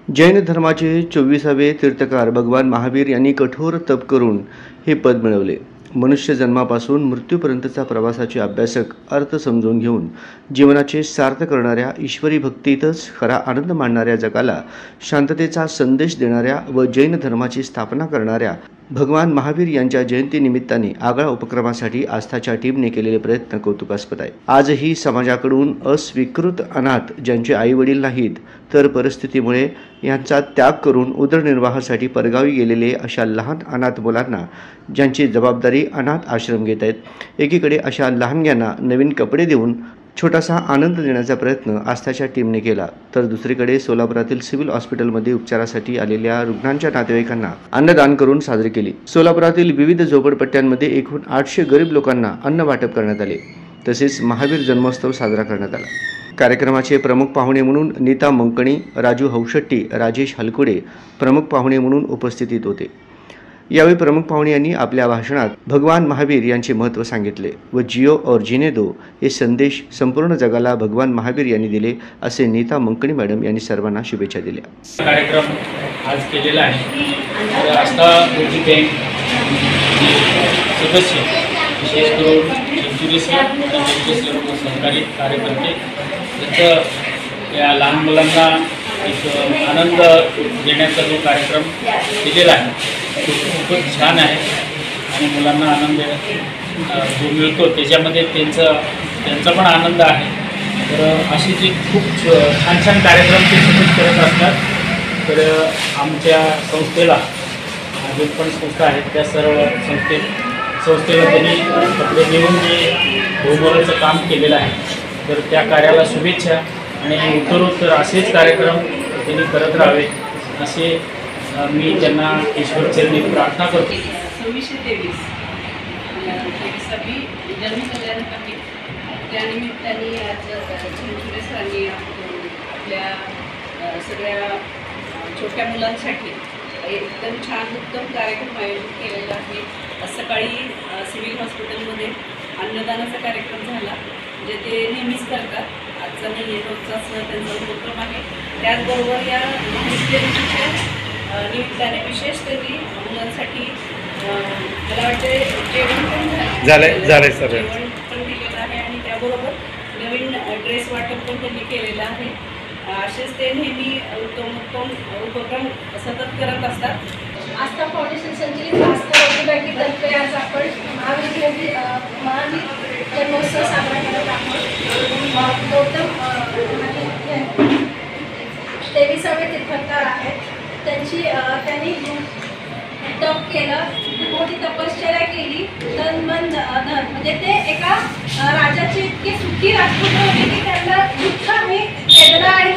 जैन धर्माचे 24वे तीर्थकार भगवान महावीर यांनी कठोर तप करून हे पद मिळवले. मनुष्य जन्मापासून मृत्यूपर्यंतचा प्रवासाचे अभ्यासक अर्थ समजून घेऊन जीवनाचे सार्थ करणाऱ्या, ईश्वरी भक्तीतच खरा आनंद मानणाऱ्या, जगाला शांततेचा संदेश देणाऱ्या व जैन धर्माची स्थापना करणाऱ्या भगवान महावीर यांच्या जयंतीनिमित्ताने आगळा उपक्रमासाठी आस्थाच्या टीमने केलेले प्रयत्न कौतुकास्पद आहे. आजही समाजाकडून अस्वीकृत अनाथ, ज्यांचे आईवडील नाहीत तर परिस्थितीमुळे यांचा त्याग करून उदरनिर्वाहासाठी परगावी गेलेले अशा लहान अनाथ मुलांना ज्यांची जबाबदारी अनाथ आश्रम घेत आहेत, एकीकडे अशा लहानग्यांना नवीन कपडे देऊन छोटासा आनंद देण्याचा प्रयत्न आस्थाच्या टीमने केला, तर दुसरीकडे सोलापुरातील सिव्हिल हॉस्पिटलमध्ये उपचारासाठी आलेल्या रुग्णांच्या नातेवाईकांना अन्नदान करून साजरी केली. सोलापुरातील विविध झोपडपट्ट्यांमध्ये एकूण 800 गरीब लोकांना अन्न वाटप करण्यात आले. तसेच महावीर जन्मोत्सव साजरा करण्यात आला. कार्यक्रमाचे प्रमुख पाहुणे म्हणून नीता मंकणी, राजू हौशेट्टी, राजेश हलकुडे प्रमुख पाहुणे म्हणून उपस्थित होते. यावेळी प्रमुख पाहुणे यांनी आपल्या भाषणात भगवान महावीर यांचे महत्त्व सांगितले व जिओ और जीने दो हे संदेश संपूर्ण जगाला भगवान महावीर यांनी दिले, असे नीता मंकणी मॅडम यांनी सर्वांना शुभेच्छा दिल्या. कार्यक्रम आज केलेला आहे. आस्था मोठी बँक सदस्य, विशेष करून सहकारी कार्यकर्ते त्यांचं या लहान मुलांना एक आनंद देण्याचा जो कार्यक्रम केलेला आहे तो खूपच छान आहे आणि मुलांना आनंद जो मिळतो त्याच्यामध्ये त्यांचा पण आनंद आहे. तर अशी जी खूप छान छान कार्यक्रम ते सतत करत असतात. तर आमच्या संस्थेला अजून पण संस्था आहेत, त्या सर्व संस्थेला त्यांनी कपडे देऊन जे बहुमोलाचं काम केलेलं आहे, तर त्या कार्याला शुभेच्छा आणि उत्तरोत्तर असेच कार्यक्रम त्यांनी करत राहावे असे मी त्यांना ईश्वरचरणी प्रार्थना करतो. 2623 जन्मकल्याण आहे. त्यानिमित्ताने आज सरांनी आपल्या सगळ्या छोट्या मुलांसाठी एकदम छान उत्तम कार्यक्रम आयोजित केलेला आहे. सकाळी सिव्हिल हॉस्पिटलमध्ये अन्नदानाचा कार्यक्रम झाला, जे ते नेहमीच करतात. आजचा नाही आहे, रोजचाच त्यांचा उपक्रम आहे. त्याचबरोबर या महाविद्यालयाच्या निमित्ताने विशेष त्यांनी मुलांसाठी मला वाटते जेवण पण झालंय सर, जेवण पण दिलेलं आहे आणि त्याबरोबर नवीन ड्रेस वाटप पण त्यांनी केलेलं आहे. असेच ते नेहमी उत्तम उपक्रम सतत करत असतात. आस्था फाउंडेशन संचलित आस्था बँकेतर्फे आज आपण महावीर जन्मोत्सव साजरा करत आहोत. गौतम 23वे तीर्थंकर आहेत. त्यांनी तप केलं, मोठी तपश्चर्या केली, तन मन धन, म्हणजे ते एका राजाचे इतके सुखी राजपुत्र होते की त्यांना दुःख आणि वेदना आणि